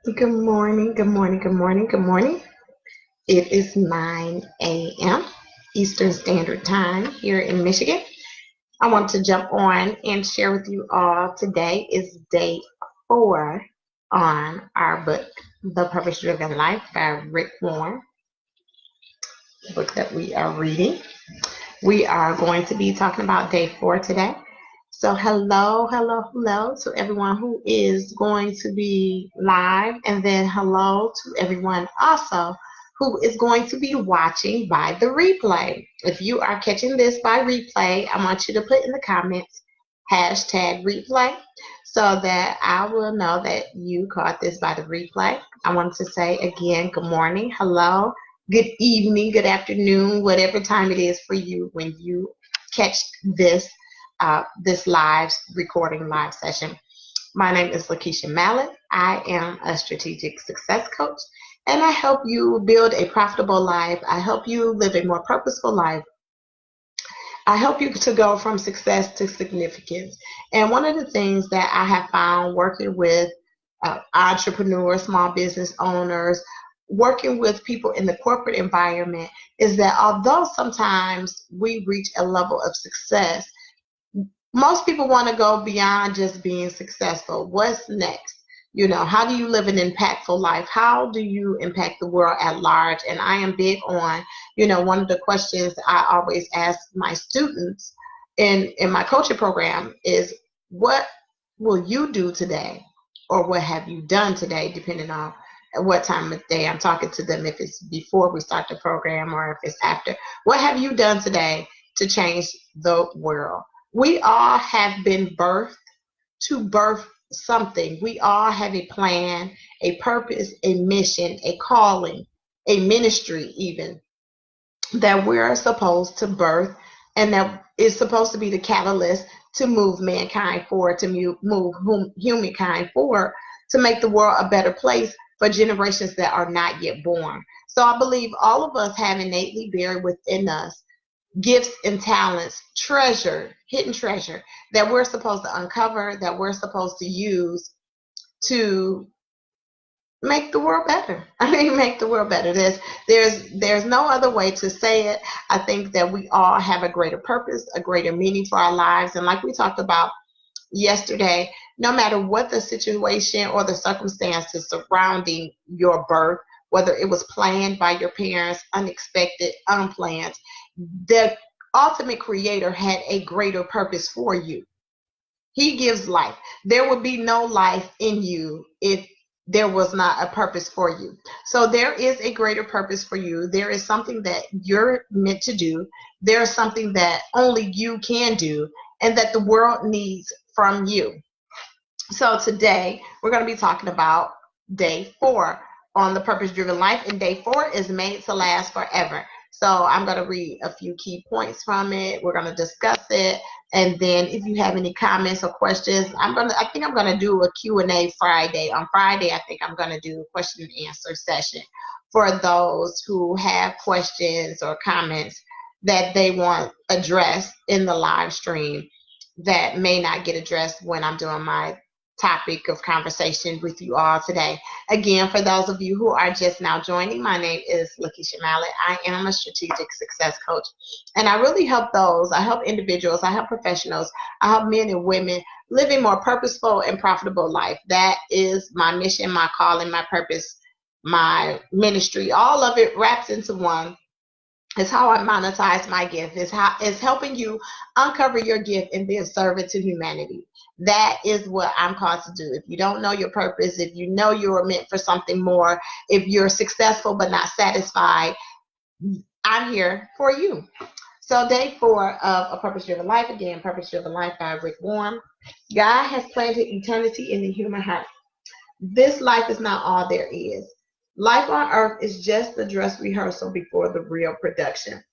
Good morning, good morning, good morning, good morning. It is 9 a.m. Eastern Standard Time here in Michigan. I want to jump on and share with you all today is day 4 on our book, The Purpose Driven Life by Rick Warren, the book that we are reading. We are going to be talking about day 4 today. So hello, hello, hello to everyone who is going to be live, and then hello to everyone also who is going to be watching by the replay. If you are catching this by replay, I want you to put in the comments hashtag replay so that I will know that you caught this by the replay. I want to say again, good morning, hello, good evening, good afternoon, whatever time it is for you when you catch this live recording live session. My name is LaKeisha Mallett. I am a strategic success coach, and I help you build a profitable life. I help you live a more purposeful life. I help you to go from success to significance. And one of the things that I have found working with entrepreneurs, small business owners, working with people in the corporate environment is that although sometimes we reach a level of success, most people want to go beyond just being successful. What's next? How do you live an impactful life? How do you impact the world at large? And I am big on, one of the questions I always ask my students in my coaching program is, what will you do today? Or what have you done today, depending on what time of day I'm talking to them, if it's before we start the program or if it's after. What have you done today to change the world? We all have been birthed to birth something. We all have a plan, a purpose, a mission, a calling, a ministry, even that we're supposed to birth, and that is supposed to be the catalyst to move mankind forward, to move humankind forward, to make the world a better place for generations that are not yet born. So I believe all of us have innately buried within us gifts and talents, hidden treasure that we're supposed to uncover, that we're supposed to use to make the world better. Make the world better. There's no other way to say it. I think that we all have a greater purpose, a greater meaning for our lives. And like we talked about yesterday, no matter what the situation or the circumstances surrounding your birth, whether it was planned by your parents, unexpected, unplanned, the ultimate creator had a greater purpose for you. He gives life. There would be no life in you if there was not a purpose for you. So there is a greater purpose for you. There is something that you're meant to do. There is something that only you can do and that the world needs from you. So today we're going to be talking about day 4 on the purpose driven life, and day 4 is made to last forever. So I'm going to read a few key points from it. We're going to discuss it, and then if you have any comments or questions, I think I'm going to do a Q&A Friday. On Friday, I think I'm going to do a question and answer session for those who have questions or comments that they want addressed in the live stream that may not get addressed when I'm doing my topic of conversation with you all today. Again, for those of you who are just now joining, my name is LaKeisha Mallett. I am a strategic success coach, and I really help I help individuals, I help professionals, I help men and women live a more purposeful and profitable life. That is my mission, my calling, my purpose, my ministry. All of it wraps into one. It's how I monetize my gift. It's helping you uncover your gift and be a servant to humanity. That is what I'm called to do. If you don't know your purpose, if you know you're meant for something more, if you're successful but not satisfied, I'm here for you. So day 4 of A Purpose Driven Life, again, Purpose Driven Life by Rick Warren. God has planted eternity in the human heart. This life is not all there is. Life on earth is just the dress rehearsal before the real production.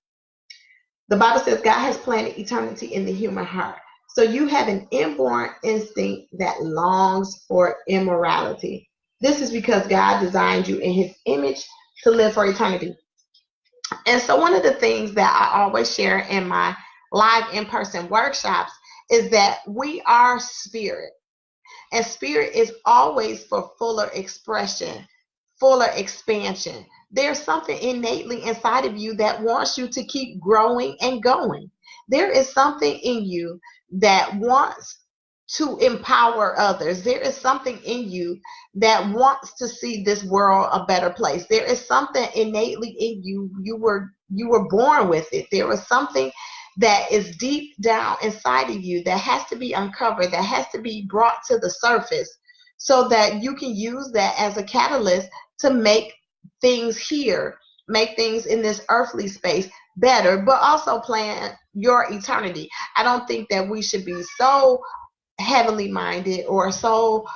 The Bible says God has planted eternity in the human heart. So you have an inborn instinct that longs for immorality. This is because God designed you in his image to live for eternity. And so one of the things that I always share in my live in-person workshops is that we are spirit. And spirit is always for fuller expression, fuller expansion. There's something innately inside of you that wants you to keep growing and going. There is something in you that wants to empower others. There is something in you that wants to see this world a better place. There is something innately in you. You were born with it. There was something that is deep down inside of you that has to be uncovered, that has to be brought to the surface so that you can use that as a catalyst to make things here, make things in this earthly space better, but also plan your eternity. I don't think that we should be so heavenly minded or so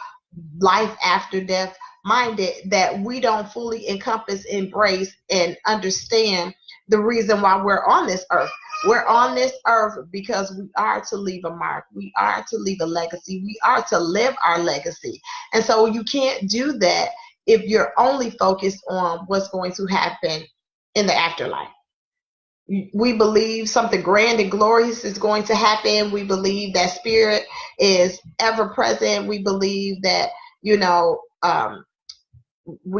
life after death minded that we don't fully encompass, embrace, and understand the reason why we're on this earth. We're on this earth because we are to leave a mark. We are to leave a legacy. We are to live our legacy. And so you can't do that if you're only focused on what's going to happen in the afterlife. We believe something grand and glorious is going to happen. We believe that spirit is ever present. We believe that, we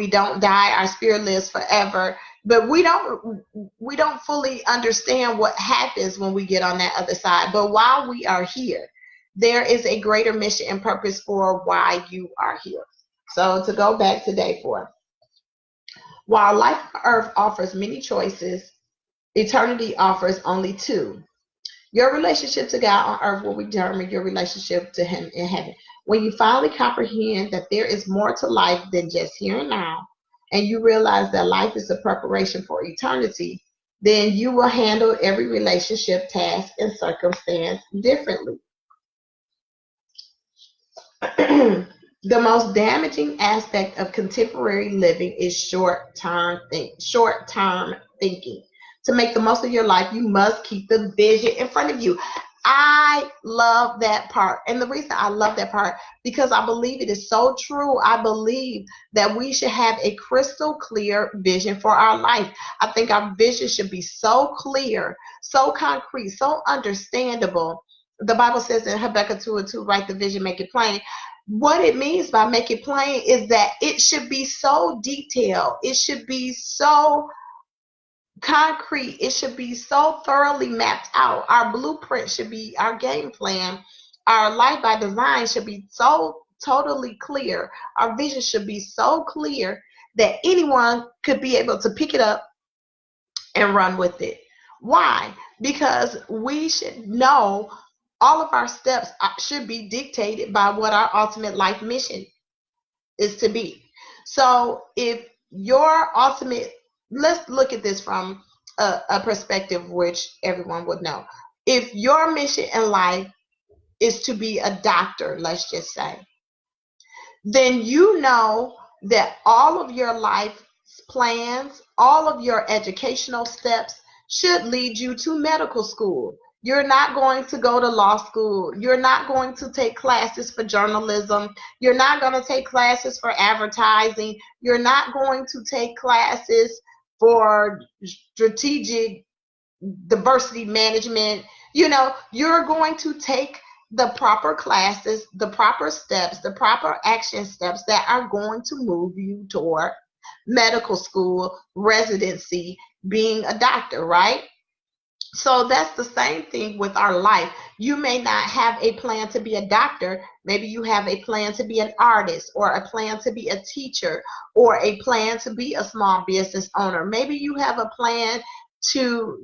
don't die, our spirit lives forever. But we don't fully understand what happens when we get on that other side. But while we are here, there is a greater mission and purpose for why you are here. So to go back to day 4, while life on earth offers many choices, eternity offers only 2. Your relationship to God on earth will determine your relationship to Him in heaven. When you finally comprehend that there is more to life than just here and now, and you realize that life is a preparation for eternity, then you will handle every relationship, task, and circumstance differently. The most damaging aspect of contemporary living is short-term thinking. To make the most of your life, you must keep the vision in front of you. I love that part. And the reason I love that part, because I believe it is so true. I believe that we should have a crystal clear vision for our life. I think our vision should be so clear, so concrete, so understandable. The Bible says in Habakkuk 2:2, write the vision, make it plain. What it means by make it plain is that it should be so detailed. It should be so concrete. It should be so thoroughly mapped out. Our blueprint should be our game plan. Our life by design should be so totally clear. Our vision should be so clear that anyone could be able to pick it up and run with it. Why? Because we should know all of our steps should be dictated by what our ultimate life mission is to be. So if your ultimate, let's look at this from a perspective which everyone would know. If your mission in life is to be a doctor, let's just say, then you know that all of your life plans, all of your educational steps should lead you to medical school. You're not going to go to law school. You're not going to take classes for journalism. You're not going to take classes for advertising. You're not going to take classes for strategic diversity management. You're going to take the proper classes, the proper steps, the proper action steps that are going to move you toward medical school, residency, being a doctor, right? So that's the same thing with our life. You may not have a plan to be a doctor. Maybe you have a plan to be an artist, or a plan to be a teacher, or a plan to be a small business owner. Maybe you have a plan to,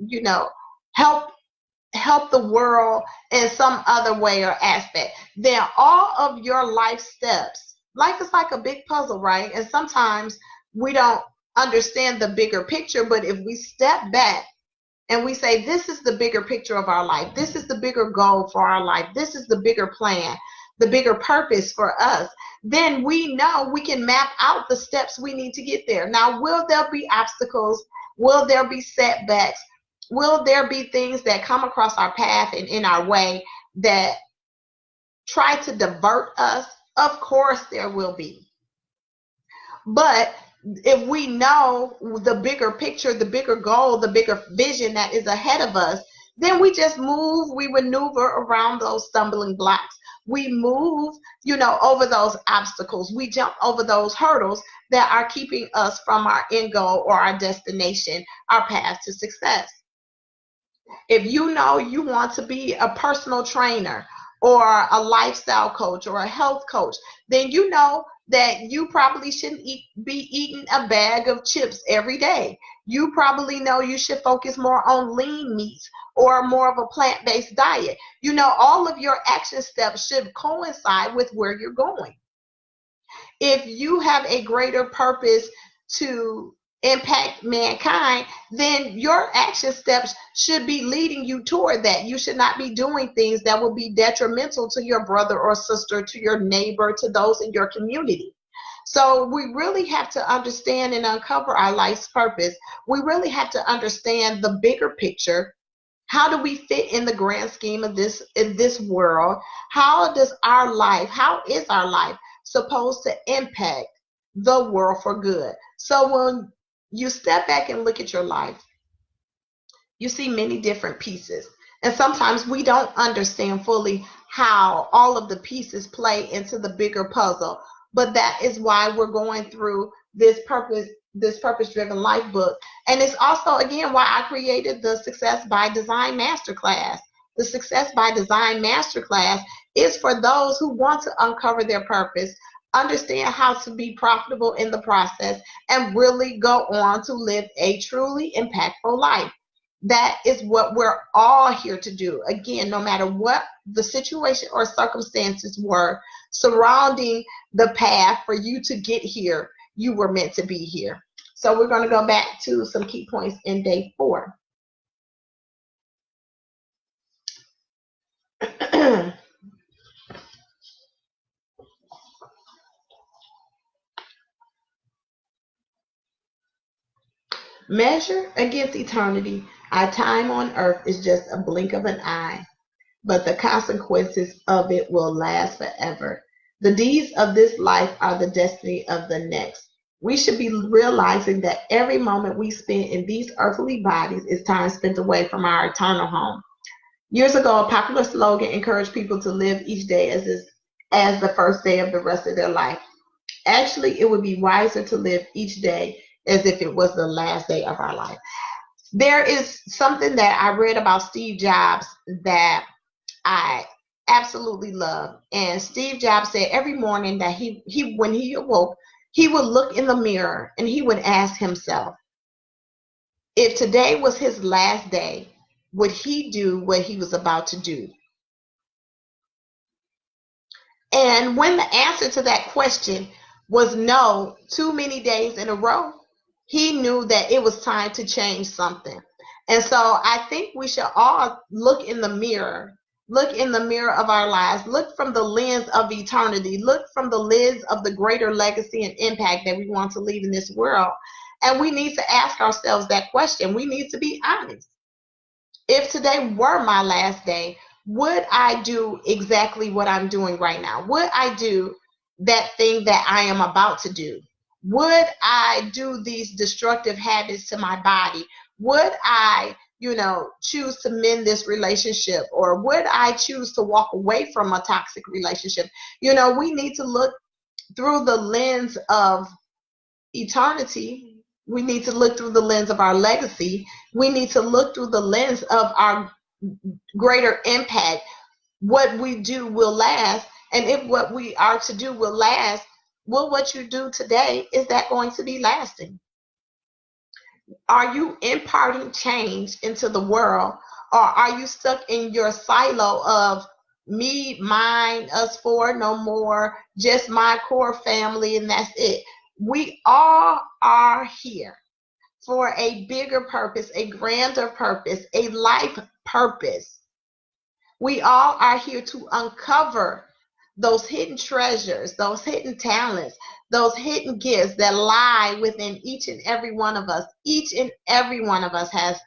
help the world in some other way or aspect. Then all of your life steps, life is like a big puzzle, right? And sometimes we don't understand the bigger picture, but if we step back and we say, this is the bigger picture of our life, this is the bigger goal for our life, this is the bigger plan, the bigger purpose for us, then we know we can map out the steps we need to get there. Now, will there be obstacles? Will there be setbacks? Will there be things that come across our path and in our way that try to divert us? Of course there will be. But if we know the bigger picture, the bigger goal, the bigger vision that is ahead of us, then we just move, we maneuver around those stumbling blocks. We move, over those obstacles. We jump over those hurdles that are keeping us from our end goal or our destination, our path to success. If you know you want to be a personal trainer or a lifestyle coach or a health coach, then you know that you probably shouldn't be eating a bag of chips every day. You probably know you should focus more on lean meats or more of a plant-based diet. All of your action steps should coincide with where you're going. If you have a greater purpose to impact mankind, then your action steps should be leading you toward that. You should not be doing things that will be detrimental to your brother or sister, to your neighbor, to those in your community. So we really have to understand and uncover our life's purpose. We really have to understand the bigger picture. How do we fit in the grand scheme of this world? How is our life supposed to impact the world for good? So when you step back and look at your life, you see many different pieces. And sometimes we don't understand fully how all of the pieces play into the bigger puzzle. But that is why we're going through this purpose-driven life book. And it's also, again, why I created the Success by Design Masterclass. The Success by Design Masterclass is for those who want to uncover their purpose, understand how to be profitable in the process, and really go on to live a truly impactful life. That is what we're all here to do. Again, no matter what the situation or circumstances were surrounding the path for you to get here, you were meant to be here. So we're going to go back to some key points in day 4. Measure against eternity. Our time on earth is just a blink of an eye, but the consequences of it will last forever. The deeds of this life are the destiny of the next. We should be realizing that every moment we spend in these earthly bodies is time spent away from our eternal home. Years ago, a popular slogan encouraged people to live each day as the first day of the rest of their life. Actually, it would be wiser to live each day as if it was the last day of our life. There is something that I read about Steve Jobs that I absolutely love. And Steve Jobs said every morning that when he awoke, he would look in the mirror and he would ask himself, if today was his last day, would he do what he was about to do? And when the answer to that question was no, too many days in a row, he knew that it was time to change something. And so I think we should all look in the mirror of our lives, look from the lens of eternity, look from the lens of the greater legacy and impact that we want to leave in this world. And we need to ask ourselves that question. We need to be honest. If today were my last day, would I do exactly what I'm doing right now? Would I do that thing that I am about to do? Would I do these destructive habits to my body? Would I, choose to mend this relationship? Or would I choose to walk away from a toxic relationship? We need to look through the lens of eternity. We need to look through the lens of our legacy. We need to look through the lens of our greater impact. What we do will last. And if what we are to do will last, will what you do today, is that going to be lasting? Are you imparting change into the world? Or are you stuck in your silo of me, mine, us four, no more, just my core family, and that's it? We all are here for a bigger purpose, a grander purpose, a life purpose. We all are here to uncover those hidden treasures, those hidden talents, those hidden gifts that lie within each and every one of us. Each and every one of us has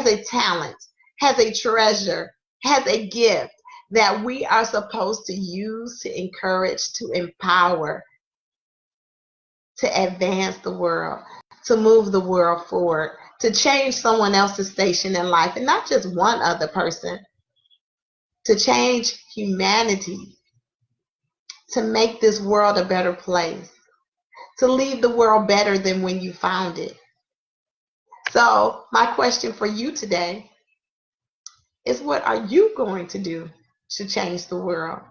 a talent, has a treasure, has a gift that we are supposed to use, to encourage, to empower, to advance the world, to move the world forward, to change someone else's station in life, and not just one other person, to change humanity. to make this world a better place, to leave the world better than when you found it. So my question for you today is, what are you going to do to change the world?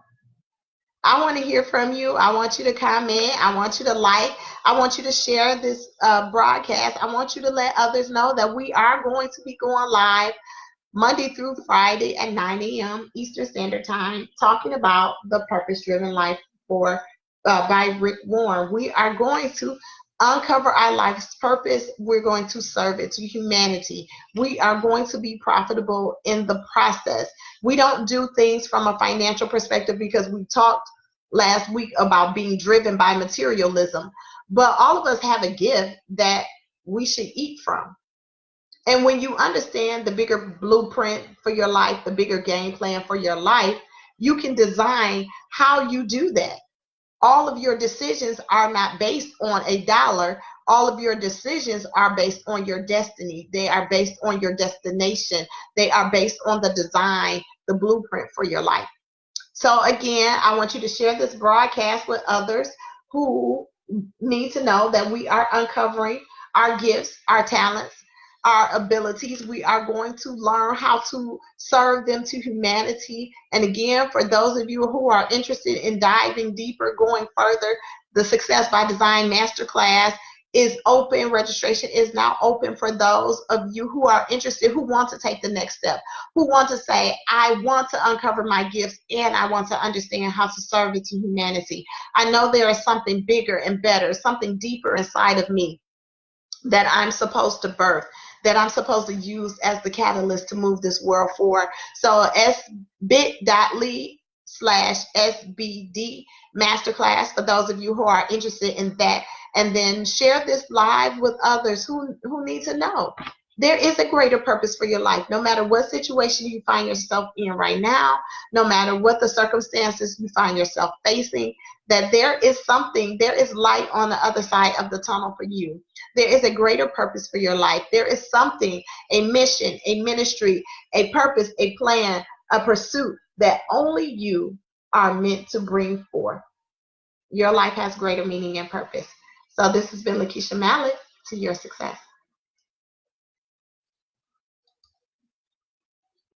I want to hear from you. I want you to comment. I want you to like. I want you to share this broadcast. I want you to let others know that we are going to be going live Monday through Friday at 9 a.m. Eastern Standard Time, talking about the purpose-driven life by Rick Warren. We are going to uncover our life's purpose. We're going to serve it to humanity. We are going to be profitable in the process. We don't do things from a financial perspective because we talked last week about being driven by materialism. But all of us have a gift that we should eat from. And when you understand the bigger blueprint for your life, the bigger game plan for your life, you can design how you do that. All of your decisions are not based on a dollar. All of your decisions are based on your destiny. They are based on your destination. They are based on the design, the blueprint for your life. So again, I want you to share this broadcast with others who need to know that we are uncovering our gifts, our talents, our abilities. We are going to learn how to serve them to humanity. And again, for those of you who are interested in diving deeper, going further, the Success by Design Masterclass is open. Registration is now open for those of you who are interested, who want to take the next step, who want to say, I want to uncover my gifts and I want to understand how to serve it to humanity. I know there is something bigger and better, something deeper inside of me that I'm supposed to birth, that I'm supposed to use as the catalyst to move this world forward. So bit.ly/SBD Masterclass for those of you who are interested in that. And then share this live with others who need to know. There is a greater purpose for your life. No matter what situation you find yourself in right now, no matter what the circumstances you find yourself facing, that there is something, there is light on the other side of the tunnel for you. There is a greater purpose for your life. There is something, a mission, a ministry, a purpose, a plan, a pursuit that only you are meant to bring forth. Your life has greater meaning and purpose. So this has been LaKeisha Mallett, to your success.